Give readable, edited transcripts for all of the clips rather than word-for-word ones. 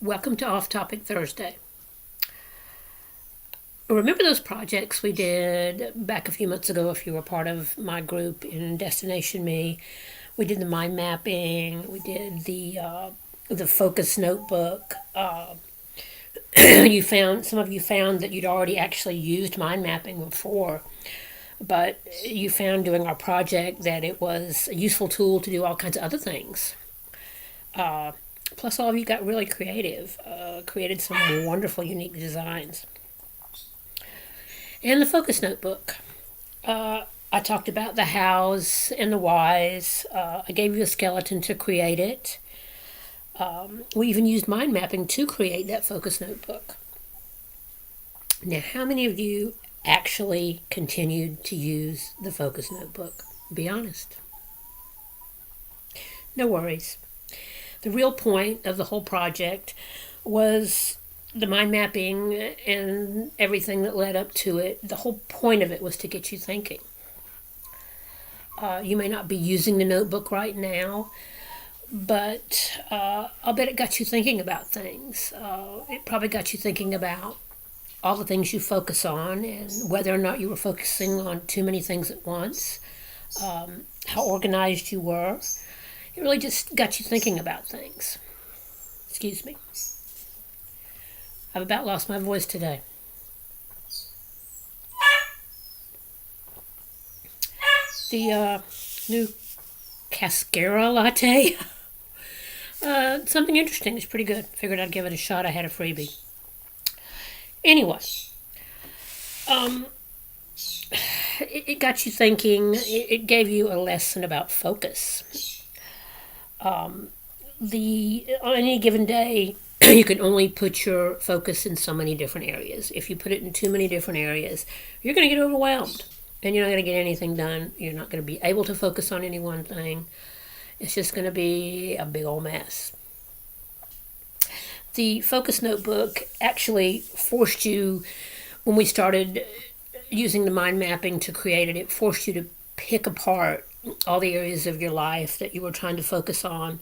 Welcome to Off Topic Thursday. Remember those projects we did back a few months ago if you were part of my group in Destination Me? We did the mind mapping, we did the focus notebook. Some of you found that you'd already actually used mind mapping before, but you found doing our project that it was a useful tool to do all kinds of other things. Plus, all of you got really creative, created some wonderful, unique designs. And the focus notebook. I talked about the hows and the whys. I gave you a skeleton to create it. We even used mind mapping to create that focus notebook. Now, how many of you actually continued to use the focus notebook? Be honest. No worries. The real point of the whole project was the mind mapping and everything that led up to it. The whole point of it was to get you thinking. You may not be using the notebook right now, but I'll bet it got you thinking about things. It probably got you thinking about all the things you focus on and whether or not you were focusing on too many things at once, how organized you were. It really just got you thinking about things. Excuse me. I've about lost my voice today. The new cascara latte. Something interesting. It's pretty good. Figured I'd give it a shot. I had a freebie. Anyway, it got you thinking. It gave you a lesson about focus. On any given day, you can only put your focus in so many different areas. If you put it in too many different areas, you're going to get overwhelmed and you're not going to get anything done. You're not going to be able to focus on any one thing. It's just going to be a big old mess. The focus notebook actually forced you, when we started using the mind mapping to create it, it forced you to pick apart all the areas of your life that you were trying to focus on.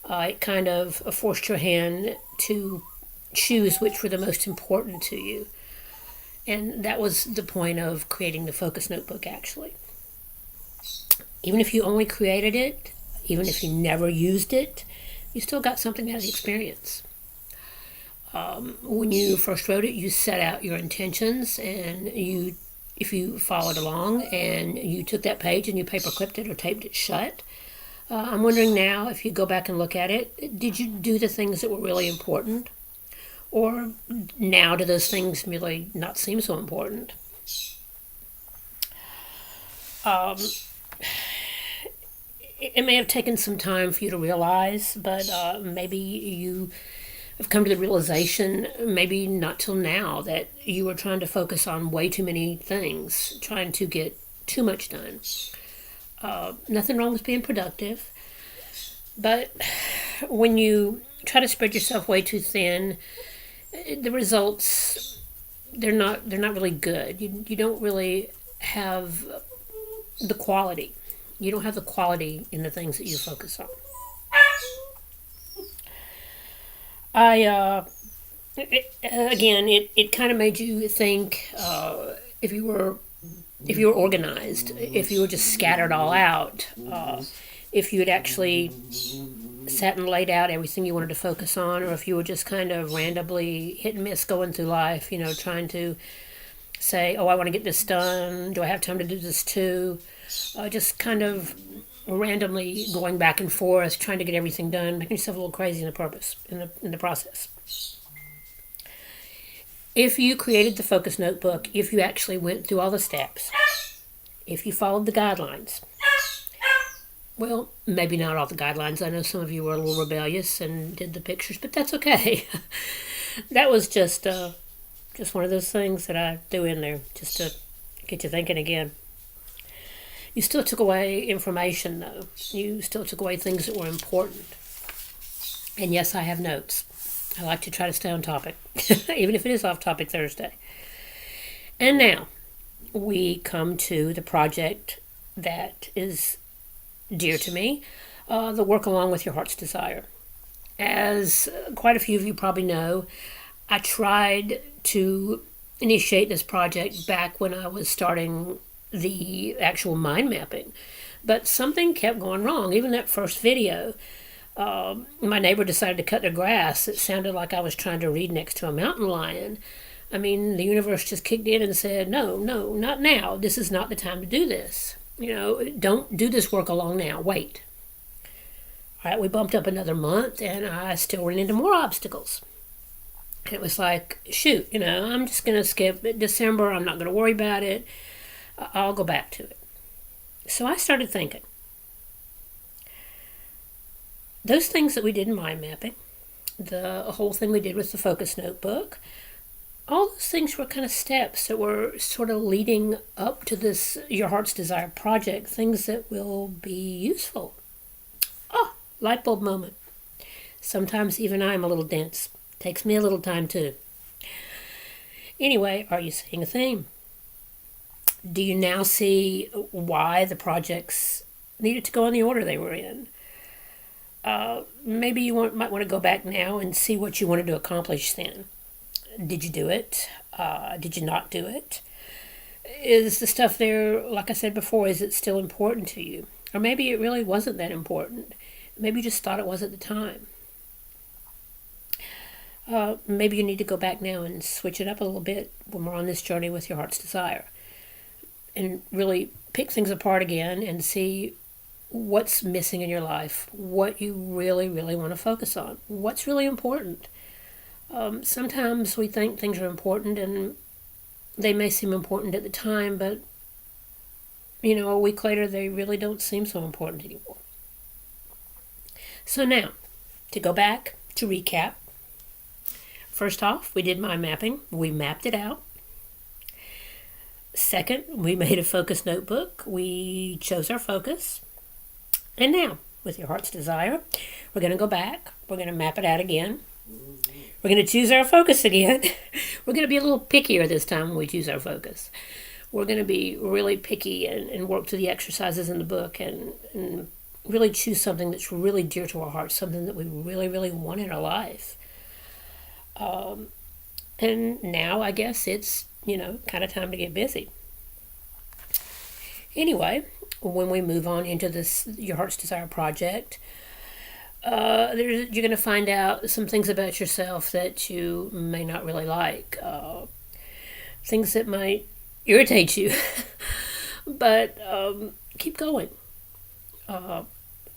It kind of forced your hand to choose which were the most important to you. And that was the point of creating the focus notebook, actually. Even if you only created it, even if you never used it, you still got something out of the experience. When you first wrote it, you set out your intentions, and if you followed along and you took that page and you paper clipped it or taped it shut, I'm wondering now, if you go back and look at it, did you do the things that were really important? Or now do those things really not seem so important? It may have taken some time for you to realize, but maybe you have come to the realization, maybe not till now, that you were trying to focus on way too many things, trying to get too much done. Nothing wrong with being productive, but when you try to spread yourself way too thin, the results, they're not really good. You don't really have the quality. You don't have the quality in the things that you focus on. It kind of made you think, if you were organized, if you were just scattered all out, if you had actually sat and laid out everything you wanted to focus on, or if you were just kind of randomly hit and miss going through life, trying to say, oh, I want to get this done, do I have time to do this too? Just kind of randomly going back and forth, trying to get everything done, making yourself a little crazy in the process. If you created the focus notebook, if you actually went through all the steps, if you followed the guidelines, well, maybe not all the guidelines. I know some of you were a little rebellious and did the pictures, but that's okay. That was just one of those things that I threw in there just to get you thinking again. You still took away information, though. You still took away things that were important. And yes, I have notes. I like to try to stay on topic, even if it is Off Topic Thursday. And now, we come to the project that is dear to me, the Work Along with Your Heart's Desire. As quite a few of you probably know, I tried to initiate this project back when I was starting the actual mind mapping, but something kept going wrong. Even that first video, my neighbor decided to cut their grass. It sounded like I was trying to read next to a mountain lion. I mean, the universe just kicked in and said, no, not now. This is not the time to do this. Don't do this work along now. Wait. All right, we bumped up another month, and I still ran into more obstacles. And it was like, shoot, I'm just going to skip December. I'm not going to worry about it. I'll go back to it. So I started thinking, those things that we did in mind mapping, the whole thing we did with the focus notebook, all those things were kind of steps that were sort of leading up to this Your Heart's Desire project, things that will be useful. Oh, light bulb moment. Sometimes even I'm a little dense. Takes me a little time too. Anyway, are you seeing a theme? Do you now see why the projects needed to go in the order they were in? Maybe you might want to go back now and see what you wanted to accomplish then. Did you do it? Did you not do it? Is the stuff there, like I said before, is it still important to you? Or maybe it really wasn't that important. Maybe you just thought it was at the time. Maybe you need to go back now and switch it up a little bit when we're on this journey with Your Heart's Desire. And really pick things apart again and see what's missing in your life, what you really, really want to focus on, what's really important. Sometimes we think things are important and they may seem important at the time, but a week later they really don't seem so important anymore. So now, to go back, to recap. First off, we did mind mapping. We mapped it out. Second, we made a focus notebook. We chose our focus. And now, with Your Heart's Desire, we're going to go back. We're going to map it out again. We're going to choose our focus again. We're going to be a little pickier this time when we choose our focus. We're going to be really picky and work through the exercises in the book and really choose something that's really dear to our hearts, something that we really, really want in our life. And now I guess it's, kind of time to get busy. Anyway, when we move on into this Your Heart's Desire project, you're going to find out some things about yourself that you may not really like, things that might irritate you, but keep going.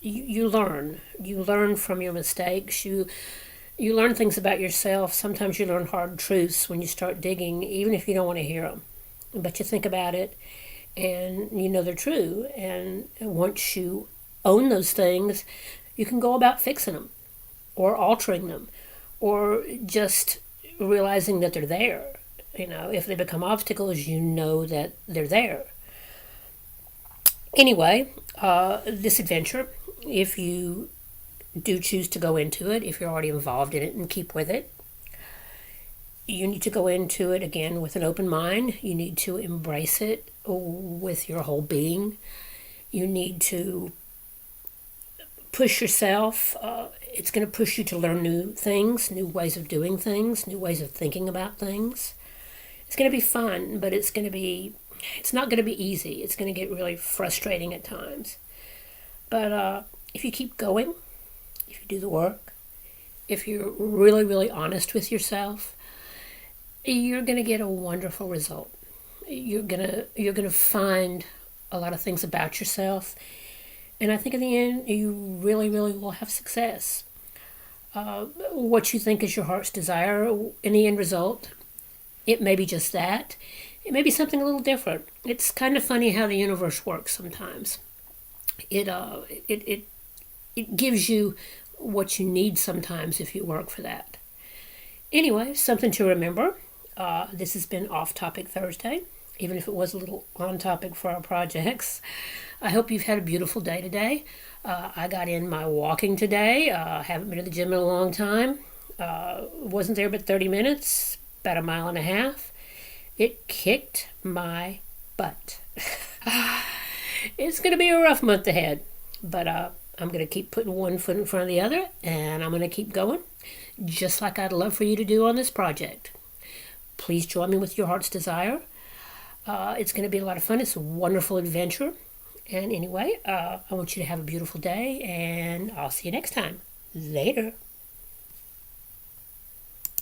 You learn from your mistakes. You learn things about yourself. Sometimes you learn hard truths when you start digging, even if you don't want to hear them. But you think about it, and they're true. And once you own those things, you can go about fixing them, or altering them, or just realizing that they're there. If they become obstacles, you know that they're there. Anyway, this adventure, if you do choose to go into it, if you're already involved in it and keep with it, you need to go into it again with an open mind. You need to embrace it with your whole being. You need to push yourself. It's going to push you to learn new things, new ways of doing things, new ways of thinking about things. It's going to be fun, but it's not going to be easy. It's going to get really frustrating at times. But if you keep going, if you do the work, if you're really, really honest with yourself, you're going to get a wonderful result. You're gonna find a lot of things about yourself, and I think in the end, you really, really will have success. What you think is your heart's desire, in the end result, it may be just that. It may be something a little different. It's kind of funny how the universe works sometimes. It gives you what you need sometimes if you work for that. Anyway, something to remember. This has been Off Topic Thursday, even if it was a little on topic for our projects. I hope you've had a beautiful day today. I got in my walking today. Haven't been to the gym in a long time. Wasn't there but 30 minutes, about 1.5 miles. It kicked my butt. It's going to be a rough month ahead, but I'm going to keep putting one foot in front of the other, and I'm going to keep going, just like I'd love for you to do on this project. Please join me with your heart's desire. It's going to be a lot of fun. It's a wonderful adventure. And anyway, I want you to have a beautiful day, and I'll see you next time. Later.